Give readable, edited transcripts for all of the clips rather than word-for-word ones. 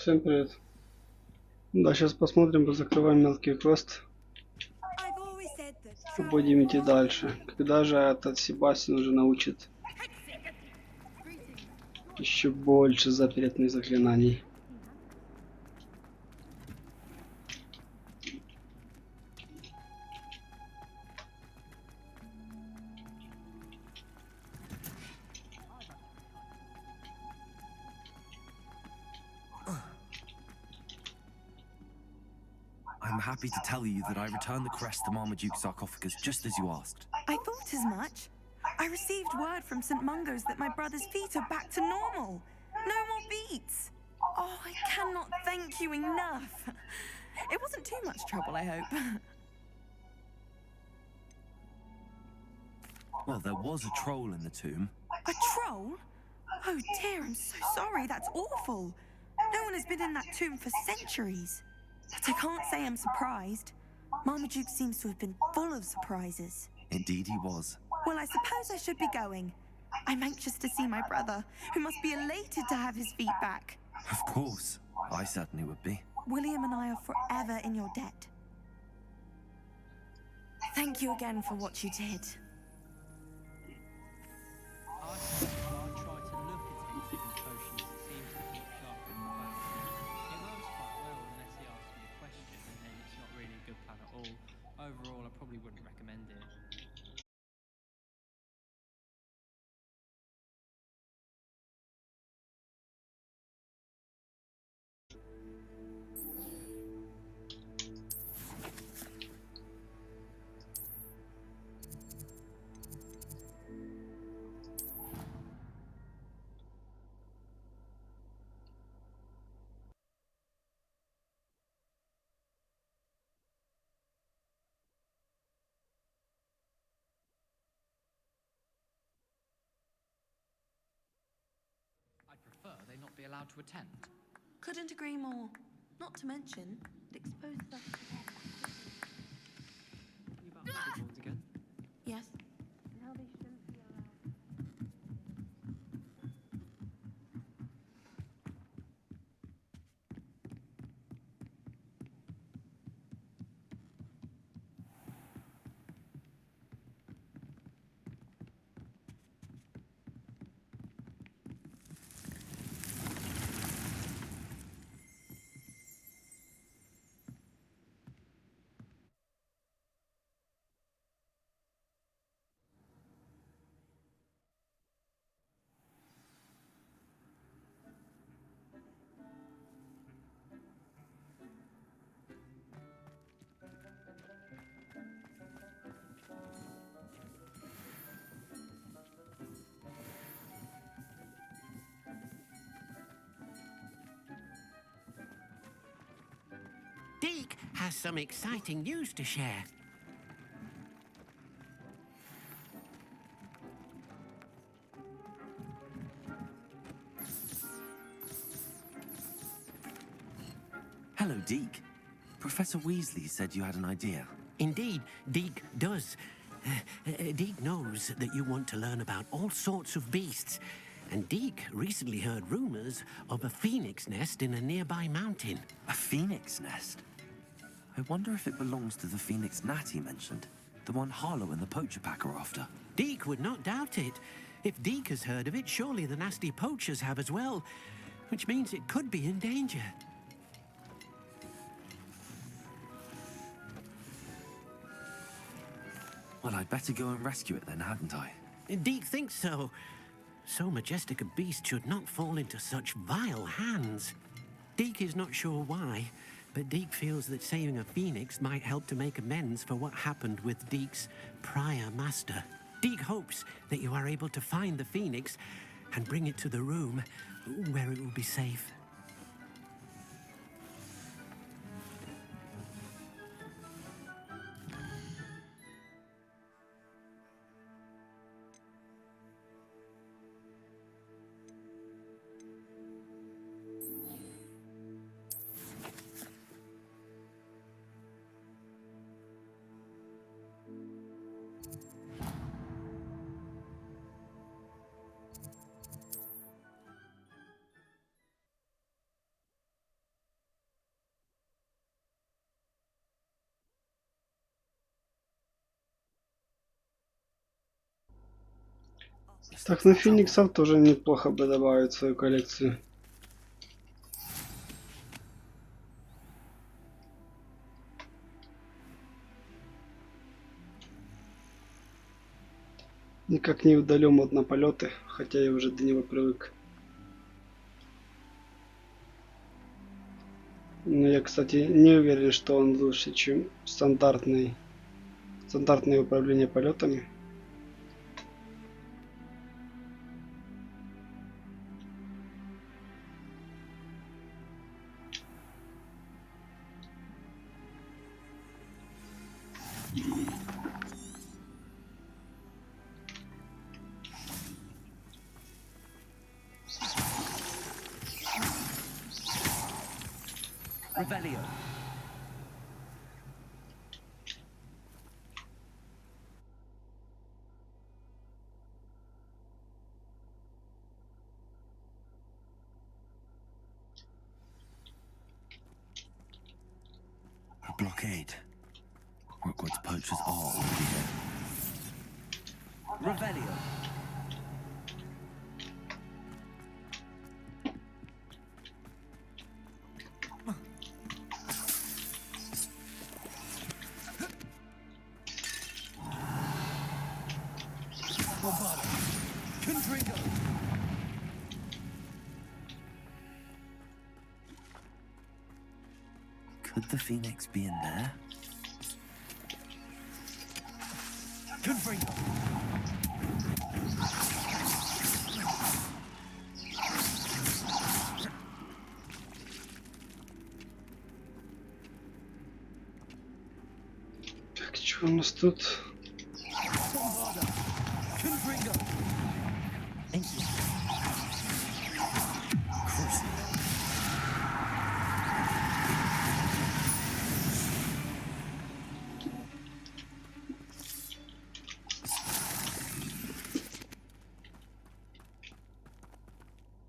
Всем привет. Да, сейчас посмотрим, позакрываем мелкий квест и будем идти дальше. Когда же этот Себастьян уже научит еще больше запретных заклинаний? I'm happy to tell you that I returned the crest to Marmaduke's sarcophagus just as you asked. I thought as much. I received word from St. Mungo's that my brother's feet are back to normal. No more beats. Oh, I cannot thank you enough. It wasn't too much trouble, I hope. Well, there was a troll in the tomb. A troll? Oh dear, I'm so sorry. That's awful. No one has been in that tomb for centuries. But I can't say I'm surprised. Marmaduke seems to have been full of surprises. Indeed he was. Well, I suppose I should be going. I'm anxious to see my brother, who must be elated to have his feet back. Of course. I certainly would be. William and I are forever in your debt. Thank you again for what you did. Overall, I probably wouldn't recommend it. I'd prefer they not be allowed to attend. Couldn't agree more. Not to mention, it exposes us. You about footballs again? Yes. Now they shouldn't be allowed. Deke has some exciting news to share. Hello, Deke. Professor Weasley said you had an idea. Indeed, Deke does. Deke knows that you want to learn about all sorts of beasts, and Deke recently heard rumors of a phoenix nest in a nearby mountain. A phoenix nest? I wonder if it belongs to the phoenix gnat he mentioned. The one Harlow and the poacher pack are after. Deke would not doubt it. If Deke has heard of it, surely the nasty poachers have as well, which means it could be in danger. Well, I'd better go and rescue it then, hadn't I? Deke thinks so. So majestic a beast should not fall into such vile hands. Deke is not sure why, but Deke feels that saving a phoenix might help to make amends for what happened with Deke's prior master. Deke hopes that you are able to find the phoenix and bring it to the room where it will be safe. Так, на фениксов тоже неплохо бы добавить в свою коллекцию. Никак не удалю мод на полеты, хотя я уже до него привык. Но я, кстати, не уверен, что он лучше, чем стандартное управление полетами. Revelio. A blockade. Rookwood's poachers are already here. Revelio. Could the phoenix be in there? Так, что у нас тут?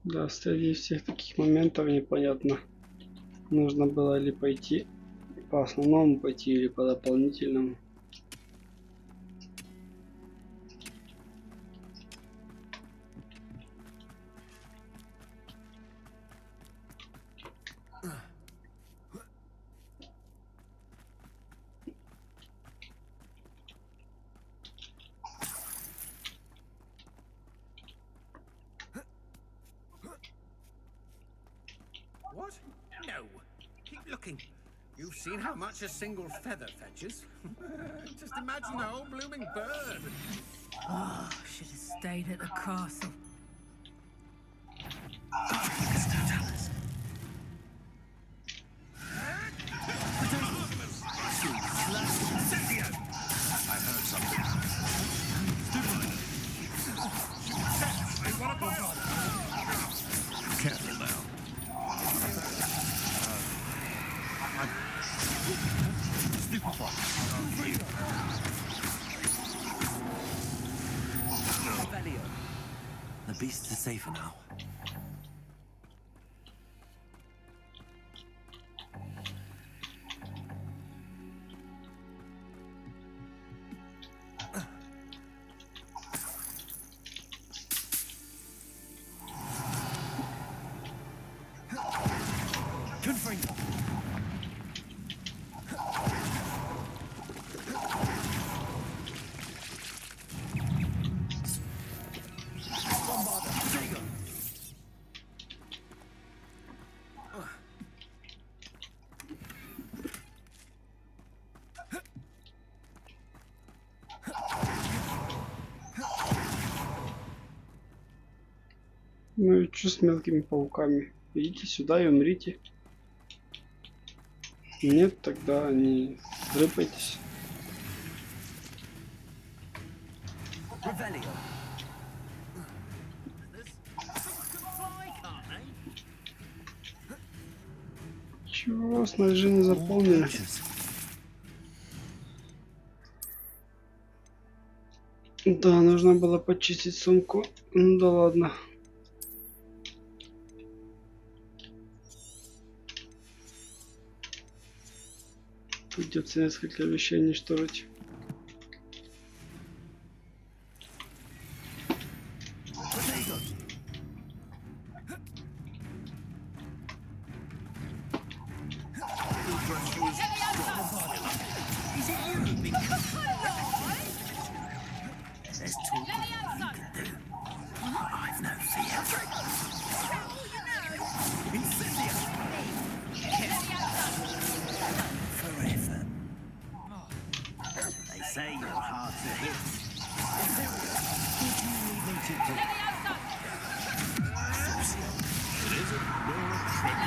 Да, среди всех таких моментов непонятно, нужно было ли пойти по основному пойти или по дополнительному. What? No. Keep looking. You've seen how much a single feather fetches. Just imagine the whole blooming bird. Oh, should have stayed at the castle. I heard something. Careful now. Revelio. The beasts are safer now. Ну и что с мелкими пауками? Идите сюда и умрите. Нет, тогда не дрыпайтесь. Revelio. Чего, снаряжение заполнили? Да, нужно было почистить сумку. Ну да ладно. Придется несколько вещей уничтожить. impress you as strong. Is it you who've been... There's talk of what you can do. I've no fear. Incendia! Forever. They say you're hard to hit. Did you leave me to talk? It isn't more trouble.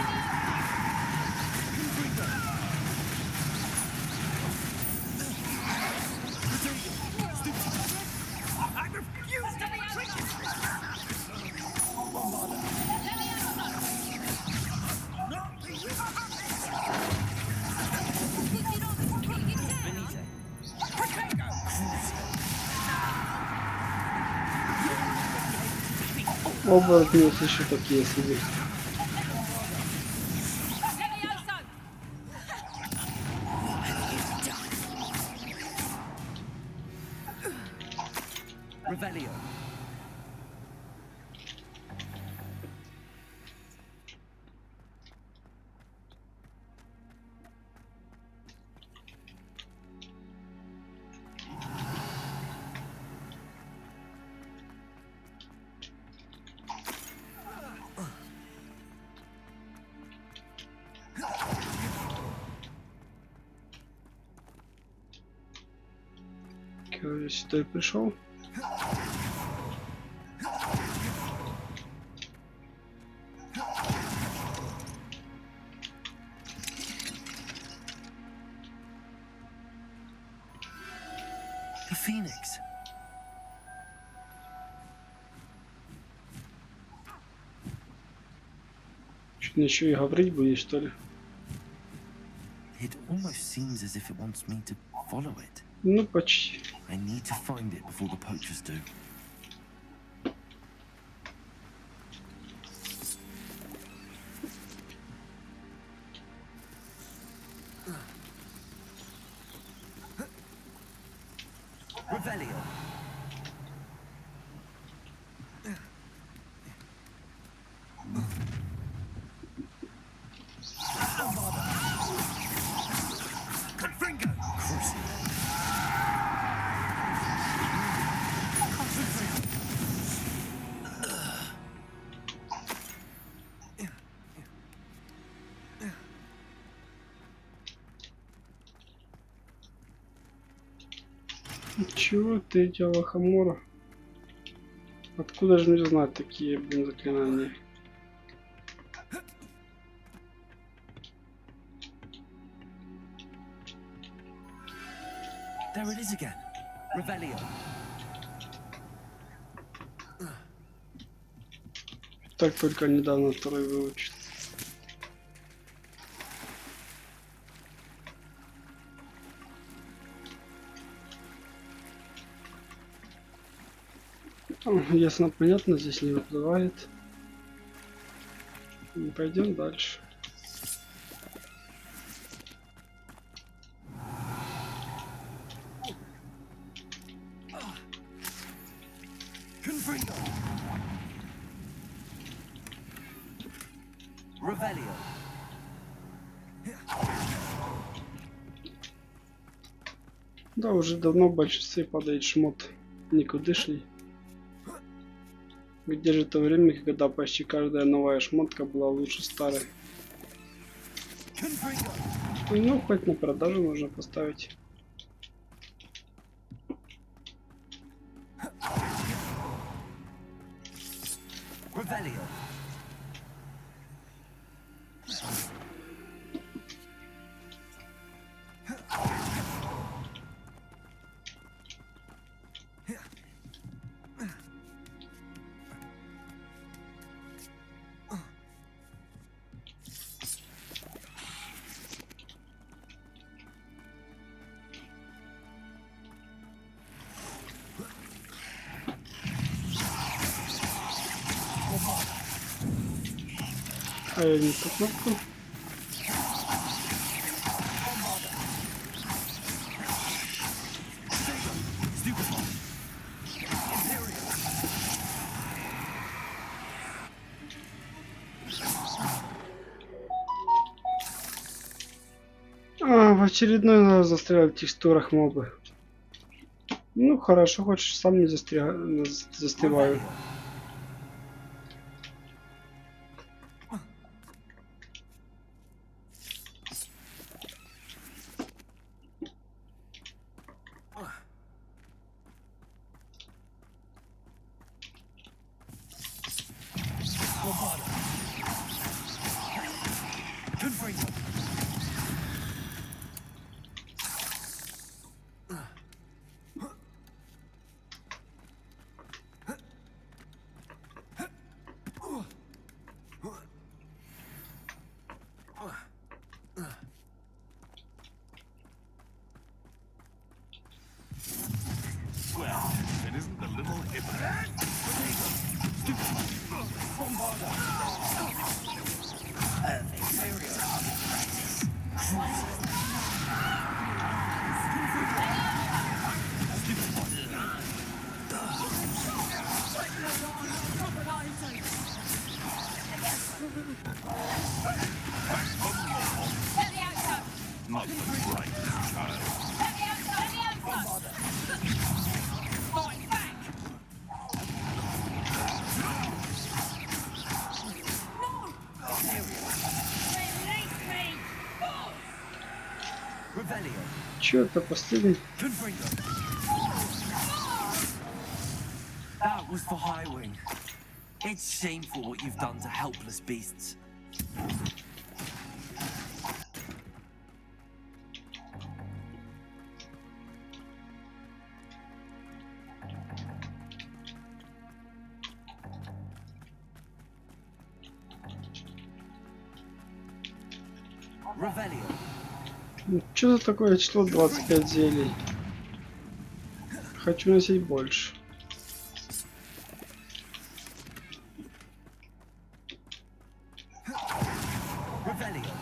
I refuse to be treated. Оборотни еще такие себе. Revelio. Я сюда и пришел. The Phoenix. Чуть еще и говорить будешь, что ли? It almost seems as if it wants me to follow it. Ну, почти. I need to find it before the poachers do. Revelio. Чего ты делала, Хамора? Откуда же мне знать такие, блин, заклинания? There it is again. Revelio. Так только недавно второй выучил. Ясно, понятно, здесь не выплывает. Пойдем дальше. Revelio. Да, уже давно в большинстве падает шмот никудышный. Где же то время, когда почти каждая новая шмотка была лучше старой? Ну, хоть на продажу можно поставить. Revelio. А я не ту кнопку. в очередной раз застрял в текстурах мобы. Ну хорошо, хочешь сам не застываю. Чё это последний? That was for Highwing. It's shameful what you've done to helpless beasts. Revelio. Что за такое число 25 зелий? Хочу носить больше. Revelio.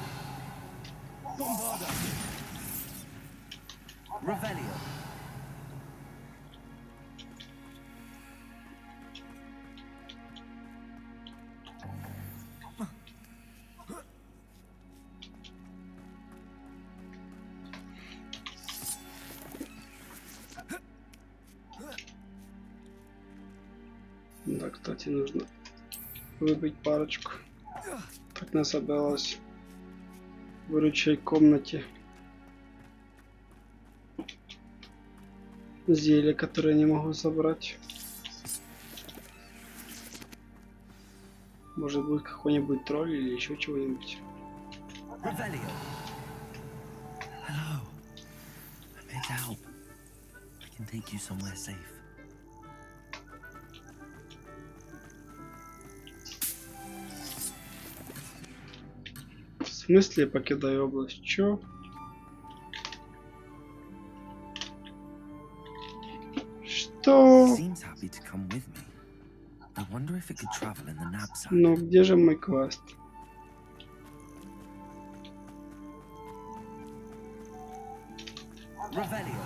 Bombarda. Revelio. Да, кстати, нужно выбить парочку. Так нас собралось в ручей комнате. Зелье, которое не могу собрать. Может быть какой-нибудь тролль или еще чего-нибудь. Revelio. Hello. I'm here to help. I can take you somewhere safe. В смысле покидаю область? Чё? Что? Seems happy to come with me. I wonder if it could travel in the knapsack. Ну где же мой квест? Revelio.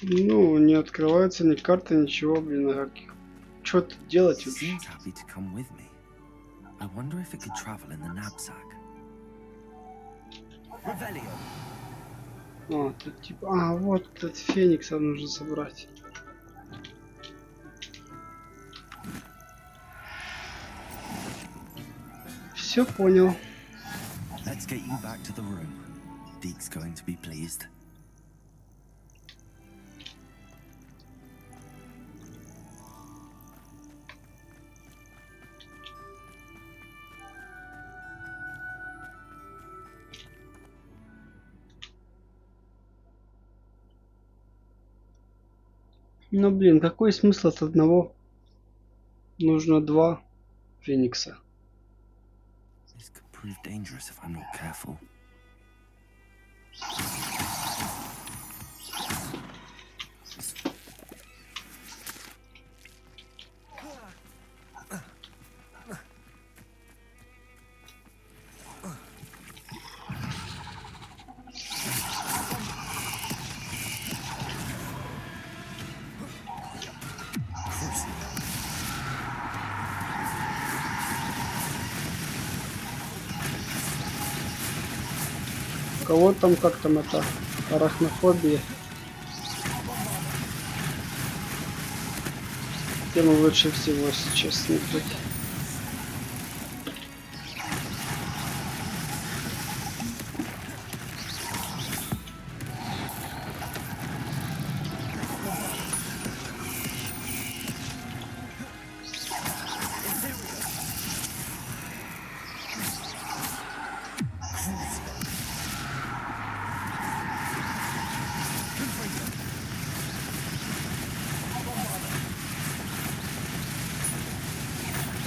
Ну, не открывается ни карта, ничего, блин, а как... Что тут делать вообще? Seems happy to come with me. I wonder if it could travel in the knapsack. Revelio. А, тут типа... А, вот этот феникса нужно собрать. Все понял. Let's get you back to the room. Deke's going to be pleased. Ну, блин, какой смысл от одного? Нужно два феникса. This could prove dangerous if I'm not careful. кого там, как там это, арахнофобия. Тему лучше всего сейчас смотреть.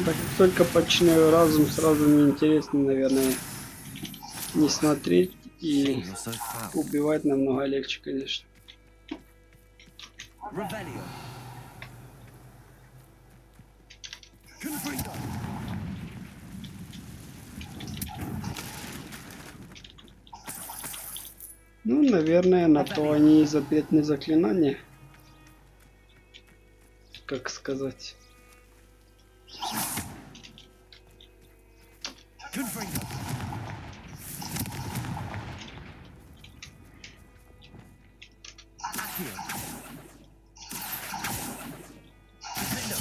Так как только подчиняю разум, сразу неинтересно, наверное, не смотреть и You're so foul. убивать намного легче, конечно. Revelio. Confringo. Ну, наверное, на то они и запретные заклинания. Как сказать. Confringo. Accio. Defendo.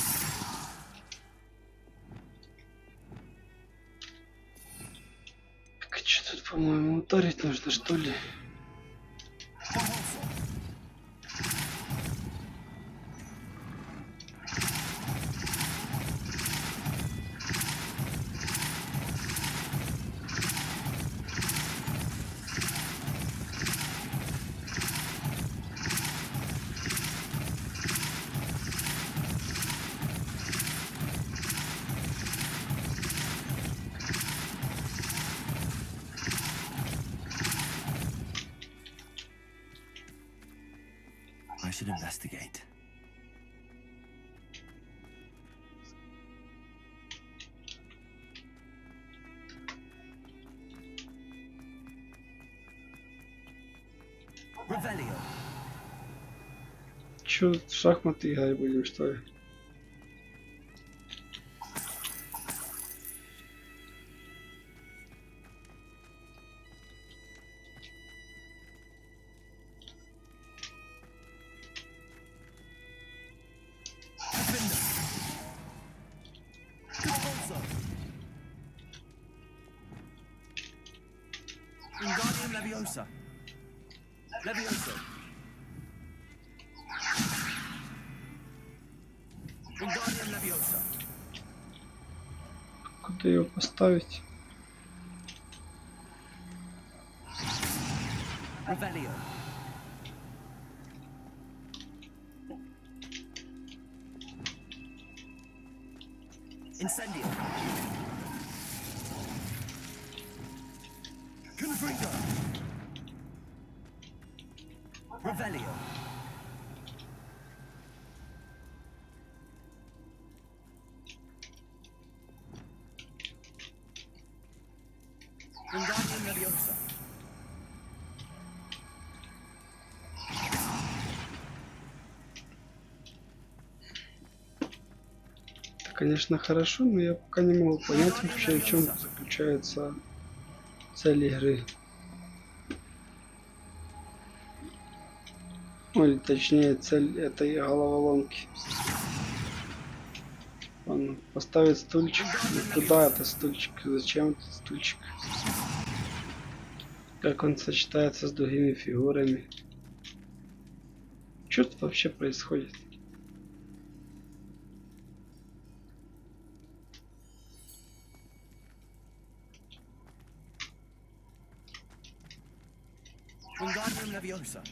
Так, что тут, по-моему, ударить нужно, что ли? I should investigate. Revelio. Чё, в шахматы играть будем, что ли? Wingardium Leviosa. Leviosa. Wingardium Leviosa. Куда ее поставить? Revelio. Incendio. Confringo. Revelio. Wingardium Leviosa. Это, конечно, хорошо, но я пока не могу понять вообще, в чем заключается цель игры. Или точнее, цель этой головоломки. Ладно, поставить стульчик. Ну, куда это стульчик? Зачем этот стульчик? Как он сочетается с другими фигурами? Что тут вообще происходит? Wingardium Leviosa.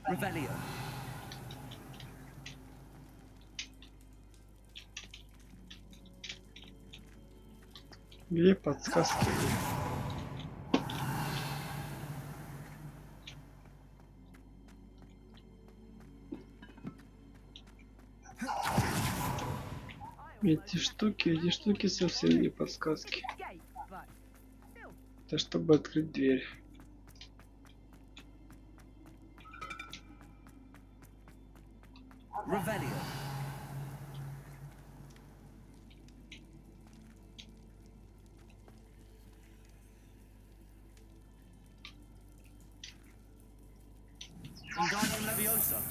Revelio. Где подсказки? Эти штуки совсем не подсказки. Это чтобы открыть дверь. Revelio. Wingardium Leviosa.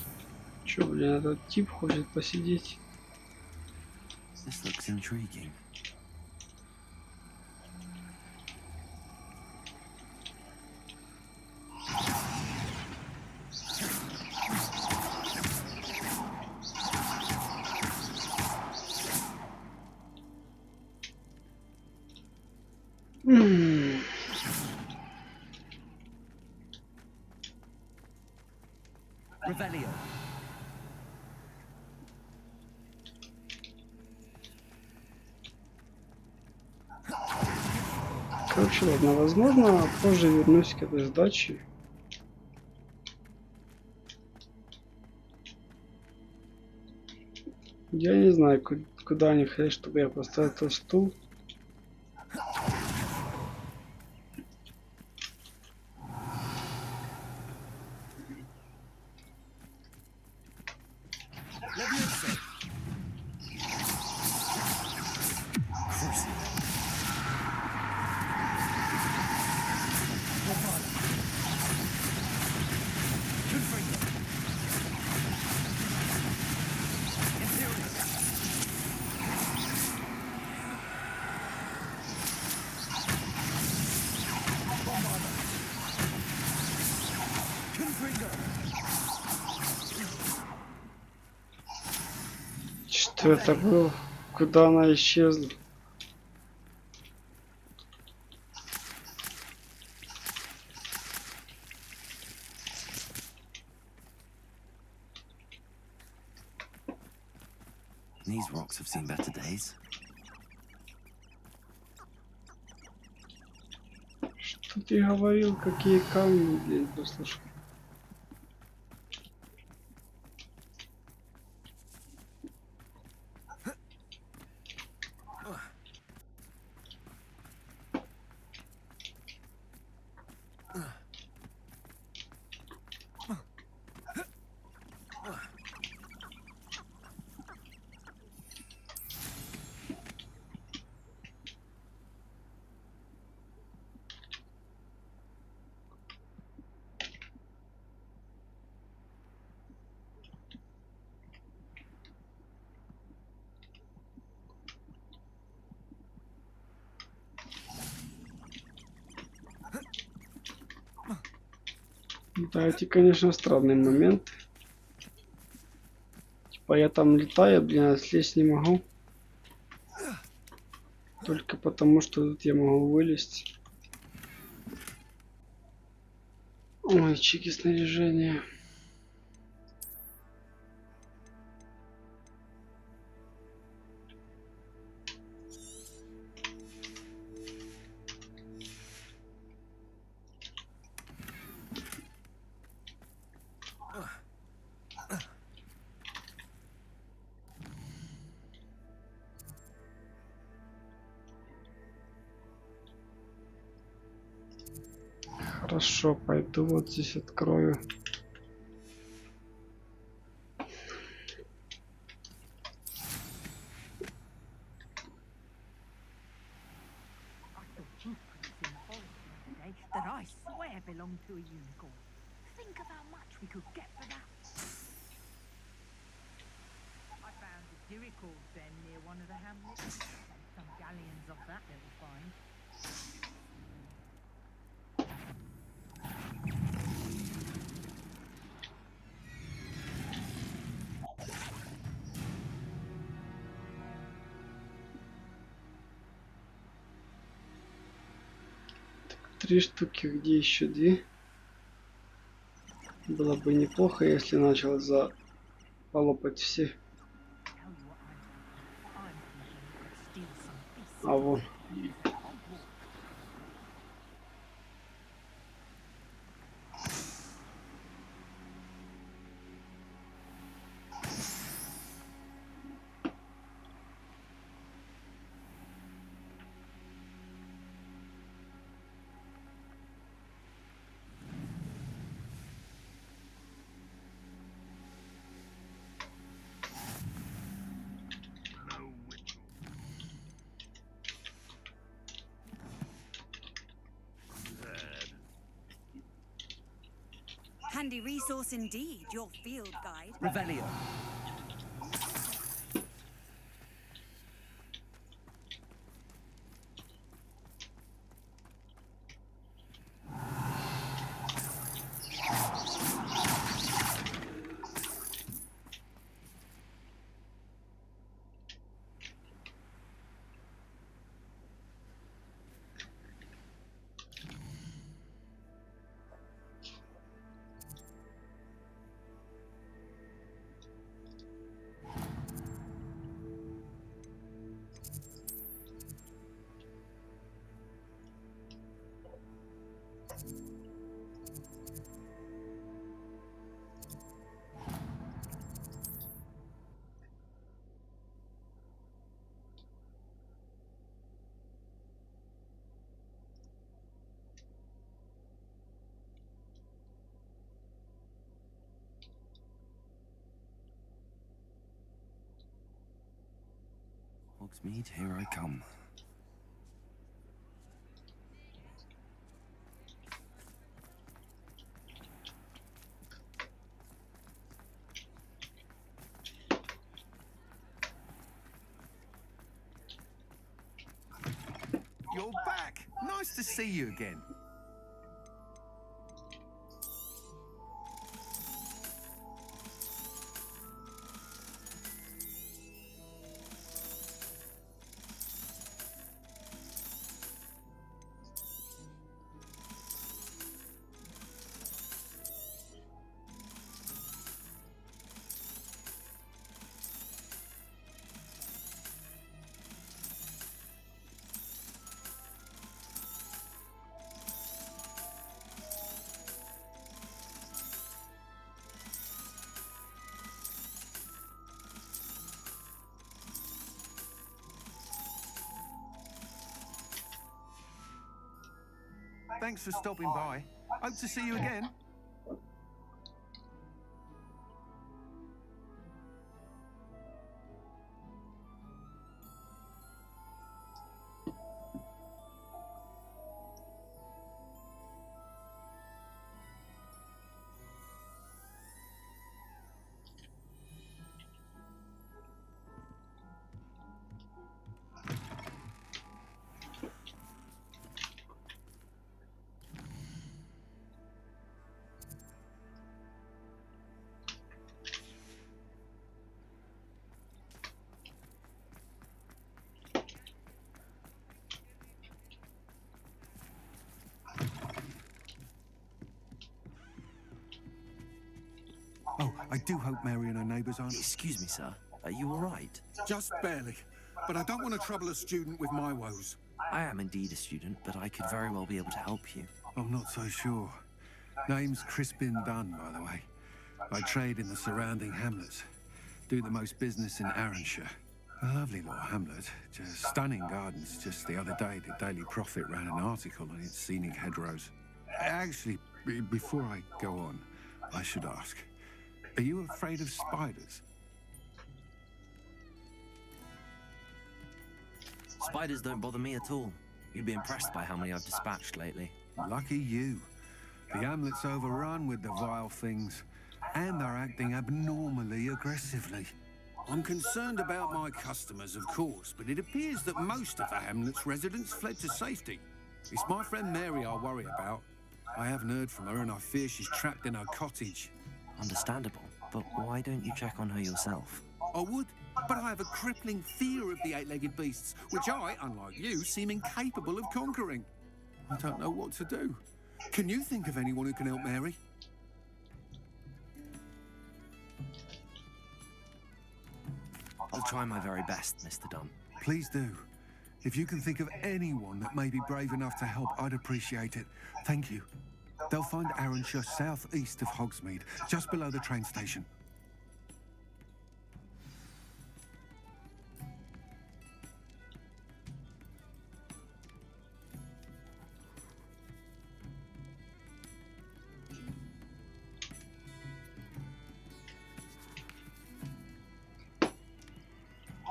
Чё, блин, этот тип хочет посидеть? This looks intriguing. Revelio. Короче, ладно, возможно, позже вернусь к этой сдаче. Я не знаю, куда они хотят, чтобы я поставил этот стул. Leviosa. Crucible. Avada. Confringo. Imperial. Avada. Confringo. Что это было? Куда она исчезла? These rocks have seen better days. Что ты говорил? Какие камни, блин, послушай. Да, эти, конечно, странный момент. Типа я там летаю, блин, а слезть не могу. Только потому, что тут я могу вылезть. Ой, чеки снаряжения. Хорошо, пойду вот здесь открою. That I swear belonged to a unicorn. Think of how much we could get for that. I found a Jericho den near one of the hamlets. Some galleons of that little find. Три штуки, где еще две? Было бы неплохо, если начал полопать все. Tell you what I'm thinking we could steal some beasts. А вон. Handy resource indeed, your field guide. Revelio. Hogsmeade, here I come. You're back! Nice to see you again. Thanks for stopping by. Hope to see you again. Oh, I do hope Mary and her neighbours aren't... Excuse me, sir. Are you all right? Just barely. But I don't want to trouble a student with my woes. I am indeed a student, but I could very well be able to help you. I'm not so sure. Name's Crispin Dunn, by the way. I trade in the surrounding hamlets. Do the most business in Arranshire. A lovely little hamlet. Just stunning gardens. Just the other day, the Daily Prophet ran an article on its scenic hedgerows. Actually, before I go on, I should ask. Are you afraid of spiders? Spiders don't bother me at all. You'd be impressed by how many I've dispatched lately. Lucky you. The hamlet's overrun with the vile things, and they're acting abnormally aggressively. I'm concerned about my customers, of course, but it appears that most of the hamlet's residents fled to safety. It's my friend Mary I worry about. I haven't heard from her, and I fear she's trapped in her cottage. Understandable, but why don't you check on her yourself? I would, but I have a crippling fear of the eight-legged beasts, which I, unlike you, seem incapable of conquering. I don't know what to do. Can you think of anyone who can help Mary? I'll try my very best, Mr. Dunn. Please do. If you can think of anyone that may be brave enough to help, I'd appreciate it. Thank you. They'll find Arranshire southeast of Hogsmeade, just below the train station.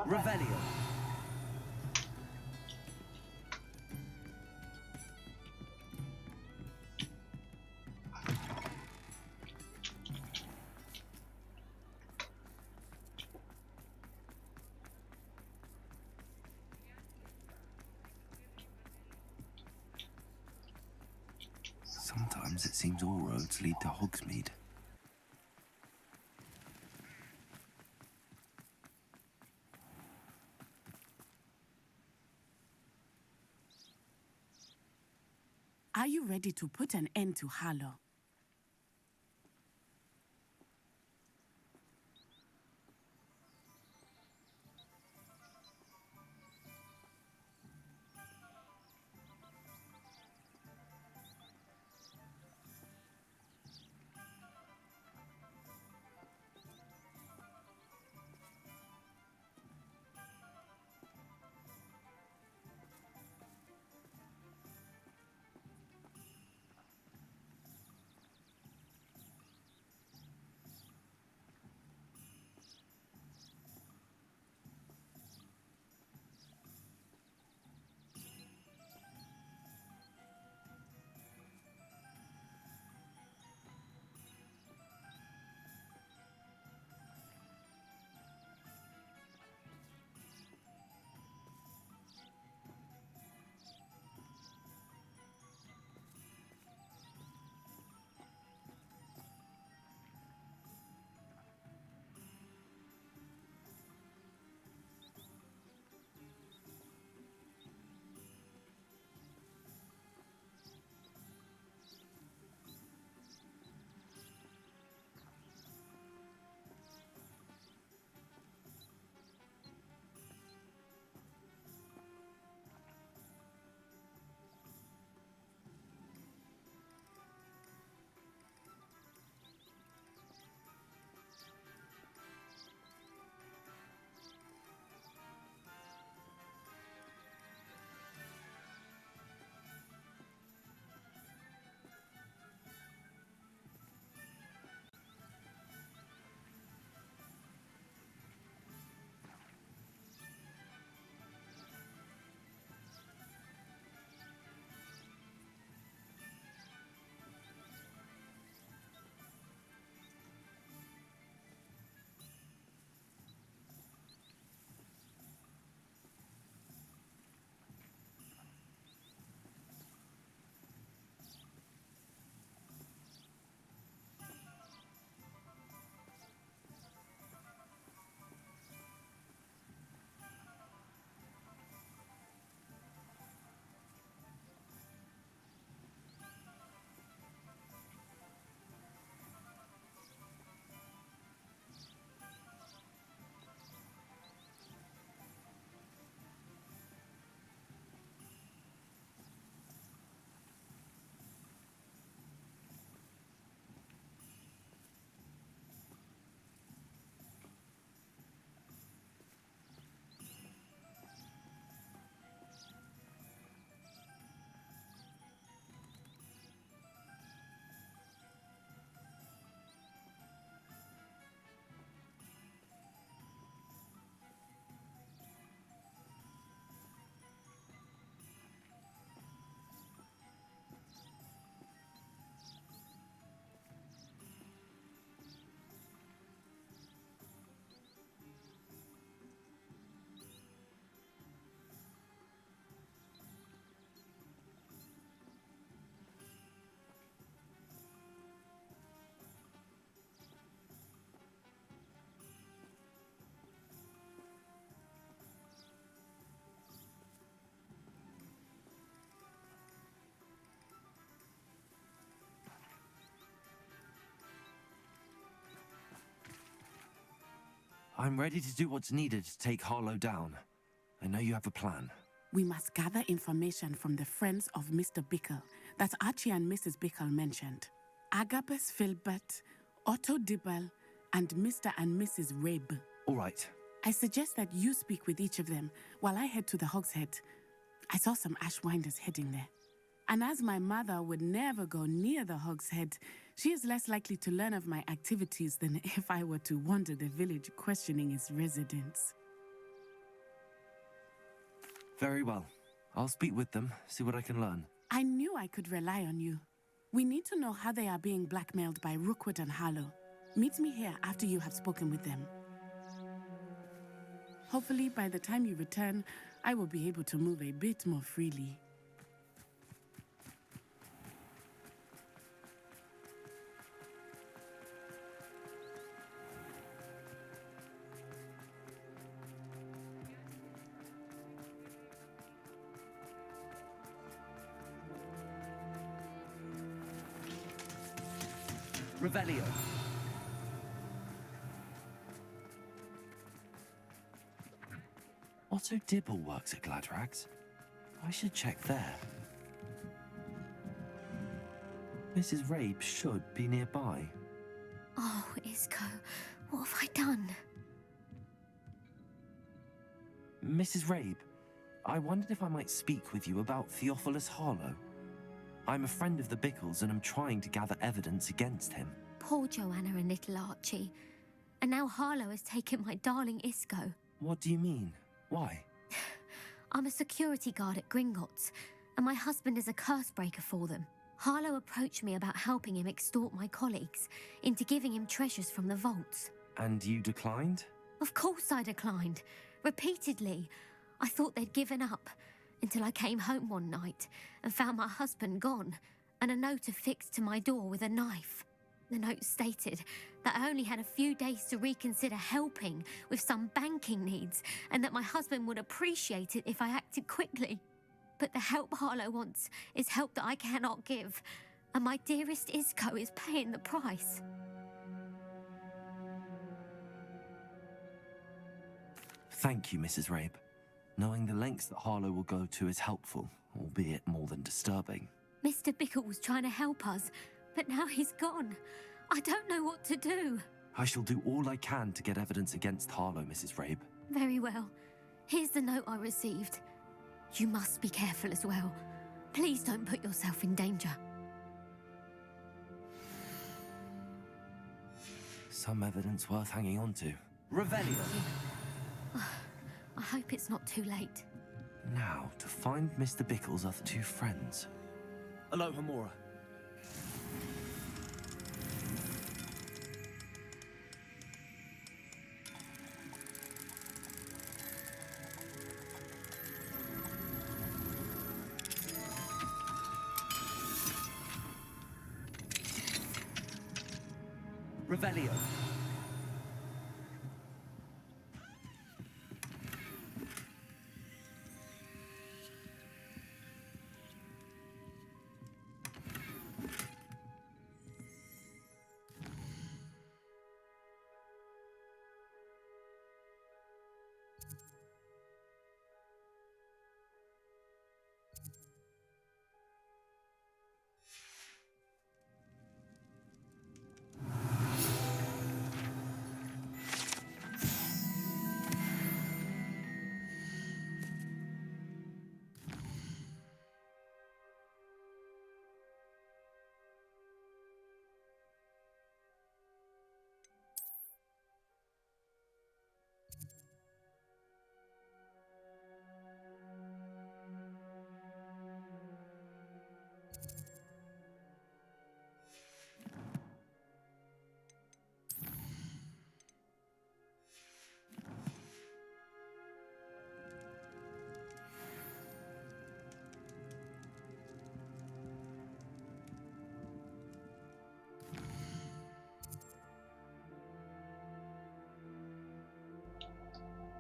Revelio. as it seems all roads lead to Hogsmeade. Are you ready to put an end to Harlow? I'm ready to do what's needed to take Harlow down. I know you have a plan. We must gather information from the friends of Mr. Bickle that Archie and Mrs. Bickle mentioned. Agabus Filbert, Otto Dibble, and Mr. and Mrs. Rabe. All right. I suggest that you speak with each of them while I head to the Hogshead. I saw some Ashwinders heading there. And as my mother would never go near the Hogshead, she is less likely to learn of my activities than if I were to wander the village questioning its residents. Very well. I'll speak with them, see what I can learn. I knew I could rely on you. We need to know how they are being blackmailed by Rookwood and Harlow. Meet me here after you have spoken with them. Hopefully, by the time you return, I will be able to move a bit more freely. Revelio. Otto Dibble works at Gladrags. I should check there. Mrs. Rabe should be nearby. Oh, Isco, what have I done? Mrs. Rabe, I wondered if I might speak with you about Theophilus Harlow. I'm a friend of the Bickles and I'm trying to gather evidence against him. Poor Joanna and little Archie. And now Harlow has taken my darling Isco. What do you mean? Why? I'm a security guard at Gringotts, and my husband is a curse breaker for them. Harlow approached me about helping him extort my colleagues into giving him treasures from the vaults. And you declined? Of course I declined. Repeatedly. I thought they'd given up, until I came home one night and found my husband gone, and a note affixed to my door with a knife. The note stated that I only had a few days to reconsider helping with some banking needs, and that my husband would appreciate it if I acted quickly. But the help Harlow wants is help that I cannot give, and my dearest Isco is paying the price. Thank you, Mrs. Rabe. Knowing the lengths that Harlow will go to is helpful, albeit more than disturbing. Mr. Bickle was trying to help us, but now he's gone. I don't know what to do. I shall do all I can to get evidence against Harlow, Mrs. Rabe. Very well. Here's the note I received. You must be careful as well. Please don't put yourself in danger. Some evidence worth hanging on to. Revelio! I hope it's not too late. Now, to find Mr. Bickle's other two friends. Aloha Mora. Revelio.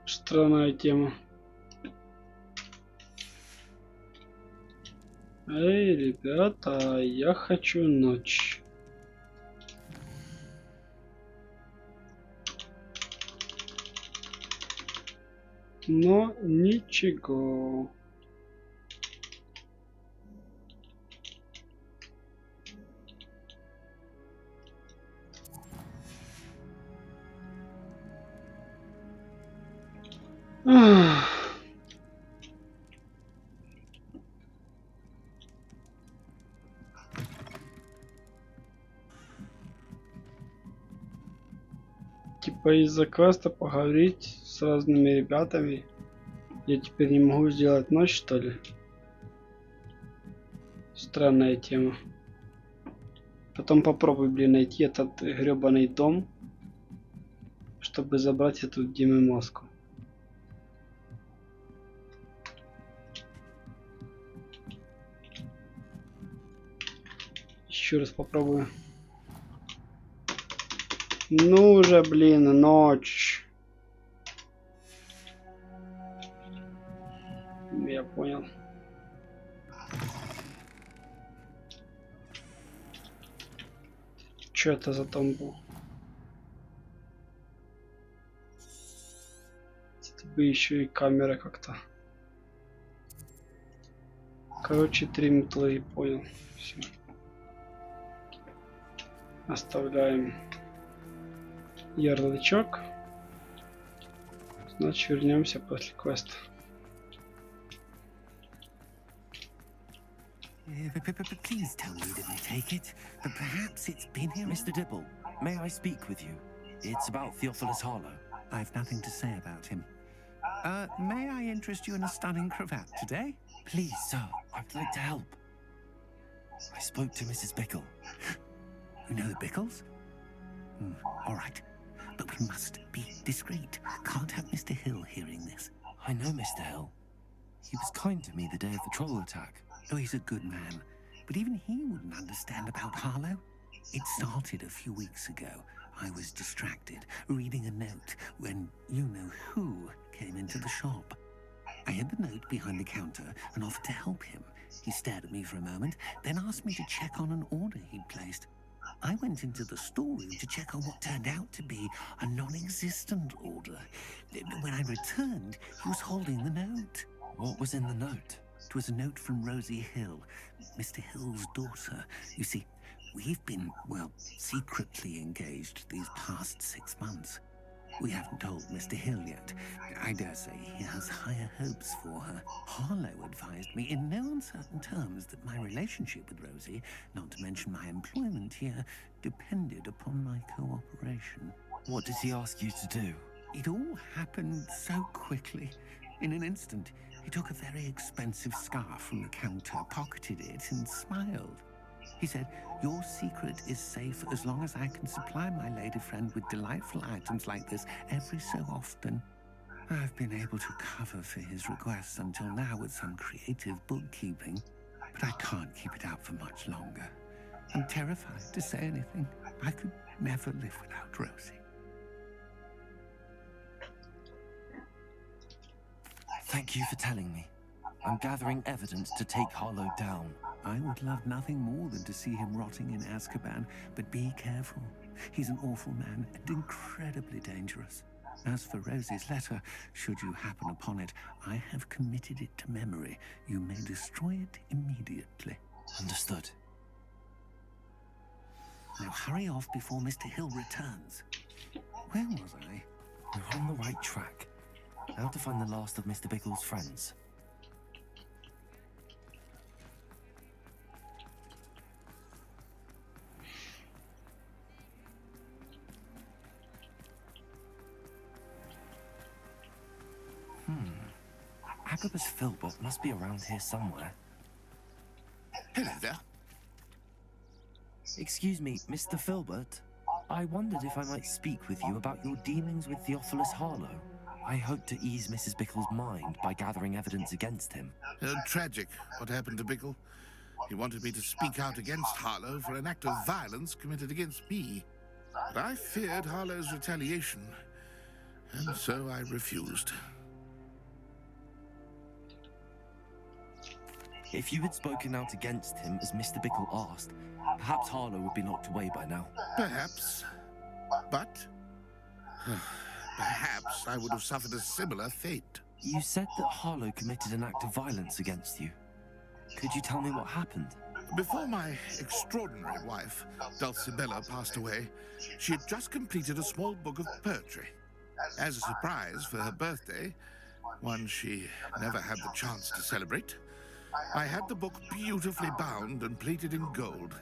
Странная тема. Эй, ребята, я хочу ночь. Но ничего. Типа из-за квеста поговорить с разными ребятами. Я теперь не могу сделать ночь, что ли? Странная тема. Потом попробуй, блин, найти этот гребаный дом, чтобы забрать эту Димы маску. Еще раз попробую. Ну уже, блин, ночь. Я понял. Что это за дом был? Это бы еще и камера как-то. Короче, 3 метлы, понял. Все. Оставляем ярлычок. Значит, вернемся после квеста. Please tell me you didn't take it, but perhaps it's been here. Mr. Dibble, may I speak with you? It's about Theophilus Harlow. I've nothing to say about him. May I interest you in a stunning cravat today? Please, sir, I'd like to help. I spoke to Mrs. Bickle. You know the Bickles? All right, but we must be discreet. Can't have Mr. Hill hearing this. I know Mr. Hill. He was kind to me the day of the troll attack. Oh, he's a good man, but even he wouldn't understand about Harlow. It started a few weeks ago. I was distracted, reading a note, when you-know-who came into the shop. I hid the note behind the counter and offered to help him. He stared at me for a moment, then asked me to check on an order he'd placed. I went into the storeroom to check on what turned out to be a non-existent order. When I returned, he was holding the note. What was in the note? It was a note from Rosie Hill, Mr. Hill's daughter. You see, we've been, well, secretly engaged these past 6 months. We haven't told Mr. Hill yet. I dare say he has higher hopes for her. Harlow advised me in no uncertain terms that my relationship with Rosie, not to mention my employment here, depended upon my cooperation. What did he ask you to do? It all happened so quickly. In an instant, he took a very expensive scarf from the counter, pocketed it, and smiled. He said, "Your secret is safe as long as I can supply my lady friend with delightful items like this every so often." I've been able to cover for his requests until now with some creative bookkeeping, but I can't keep it up for much longer. I'm terrified to say anything. I could never live without Rosie. Thank you for telling me. I'm gathering evidence to take Harlow down. I would love nothing more than to see him rotting in Azkaban, but be careful. He's an awful man and incredibly dangerous. As for Rosie's letter, should you happen upon it, I have committed it to memory. You may destroy it immediately. Understood. Now hurry off before Mr. Hill returns. Where was I? We're on the right track. Now to find the last of Mr. Bickle's friends. Agabus Philbot must be around here somewhere. Hello there. Excuse me, Mr. Philbot. I wondered if I might speak with you about your dealings with Theophilus Harlow. I hope to ease Mrs. Bickle's mind by gathering evidence against him. Tragic, what happened to Bickle. He wanted me to speak out against Harlow for an act of violence committed against me. But I feared Harlow's retaliation, and so I refused. If you had spoken out against him as Mr. Bickle asked, perhaps Harlow would be locked away by now. Perhaps. But perhaps I would have suffered a similar fate. You said that Harlow committed an act of violence against you. Could you tell me what happened? Before my extraordinary wife, Dulcibella, passed away, she had just completed a small book of poetry. As a surprise for her birthday, one she never had the chance to celebrate, I had the book beautifully bound and plated in gold.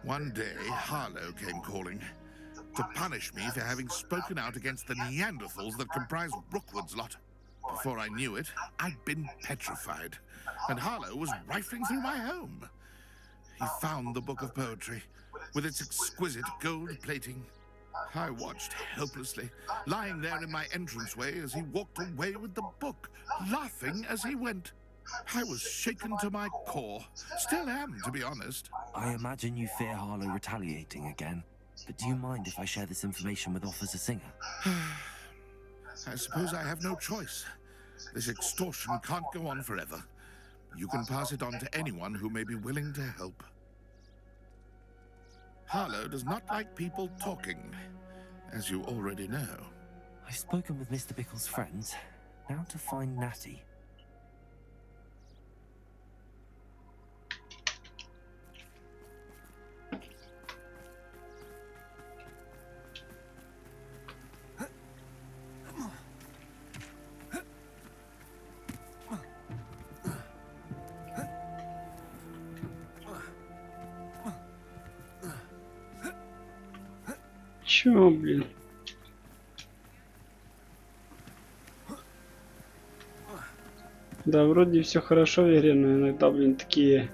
One day, Harlow came calling to punish me for having spoken out against the Neanderthals that comprised Rookwood's lot. Before I knew it, I'd been petrified, and Harlow was rifling through my home. He found the book of poetry, with its exquisite gold plating. I watched helplessly, lying there in my entranceway as he walked away with the book, laughing as he went. I was shaken to my core. Still am, to be honest. I imagine you fear Harlow retaliating again. But do you mind if I share this information with Officer Singer? I suppose I have no choice. This extortion can't go on forever. You can pass it on to anyone who may be willing to help. Harlow does not like people talking, as you already know. I've spoken with Mr. Bickle's friends. Now to find Natty. Чё, блин? Да, вроде все хорошо в игре, но иногда, блин, такие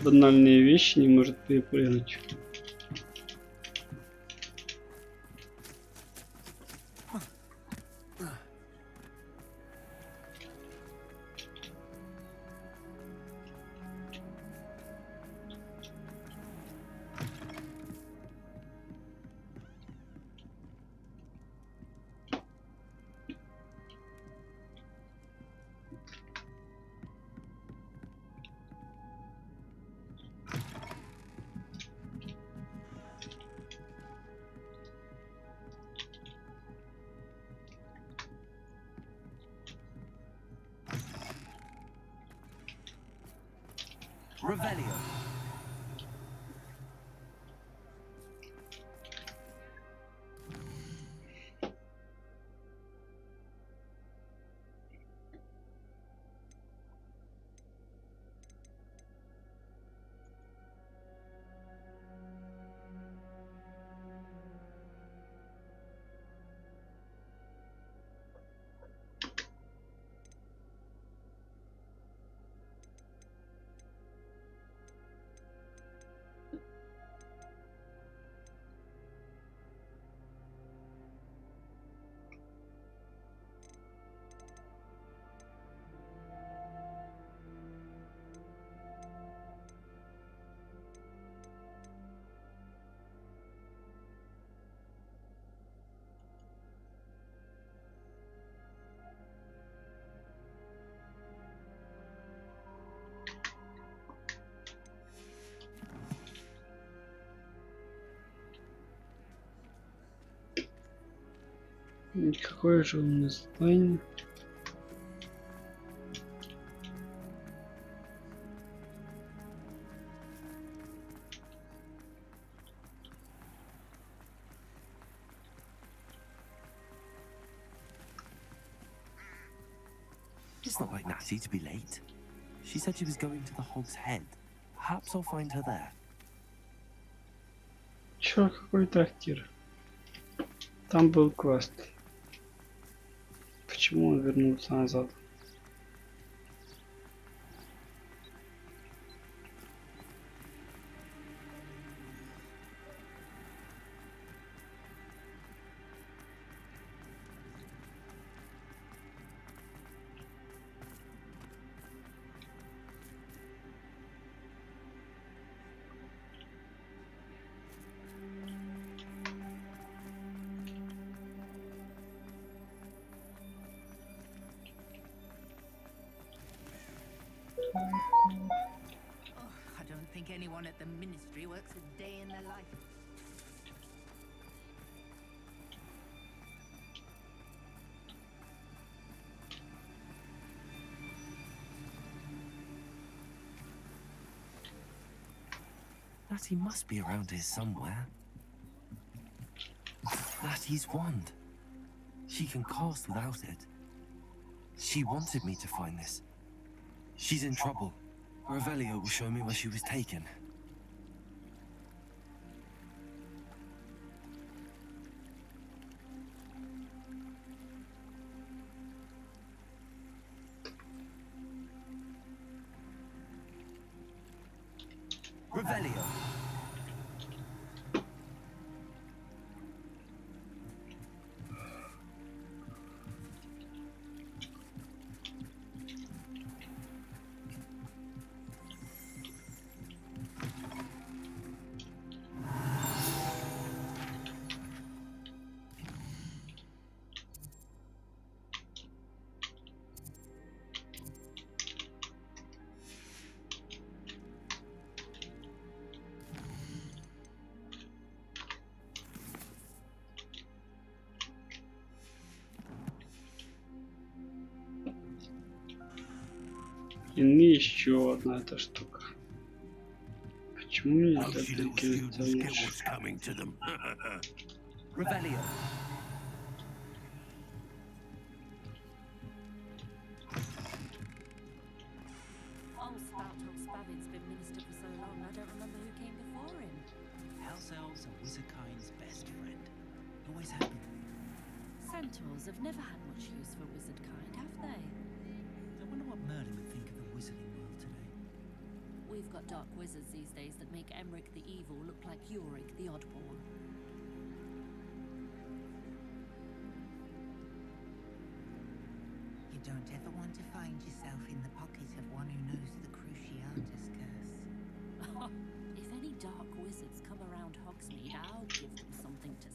банальные вещи не может перепрыгнуть. Revelio. Какое же у нас здание? It's not like Natty to be late. She said she was going to the Hog's Head. Perhaps I'll find her there. Чё, какой трактир? Там был квест. Почему он вернулся назад? I don't think anyone at the ministry works a day in their life. Natty must be around here somewhere. Natty's wand. She can cast without it. She wanted me to find this. She's in trouble. Revelio will show me where she was taken. Revelio. И еще одна эта штука. Почему нельзя Those little перекинуться students get лучше? what's coming to them. Revelio. Old spout Spavin's been minister for so long, I don't remember who came before him. House elves are wizardkind's best friend. Always have been. Centaurs have never had much use for wizard kind, have they? I wonder what Merlin would think of the wizarding world today. We've got dark wizards these days that make Emmerich the Evil look like Yorick the Oddborn. You don't ever want to find yourself in the pocket of one who knows the Cruciatus curse. If any dark wizards come around Hogsmeade, I'll give them something to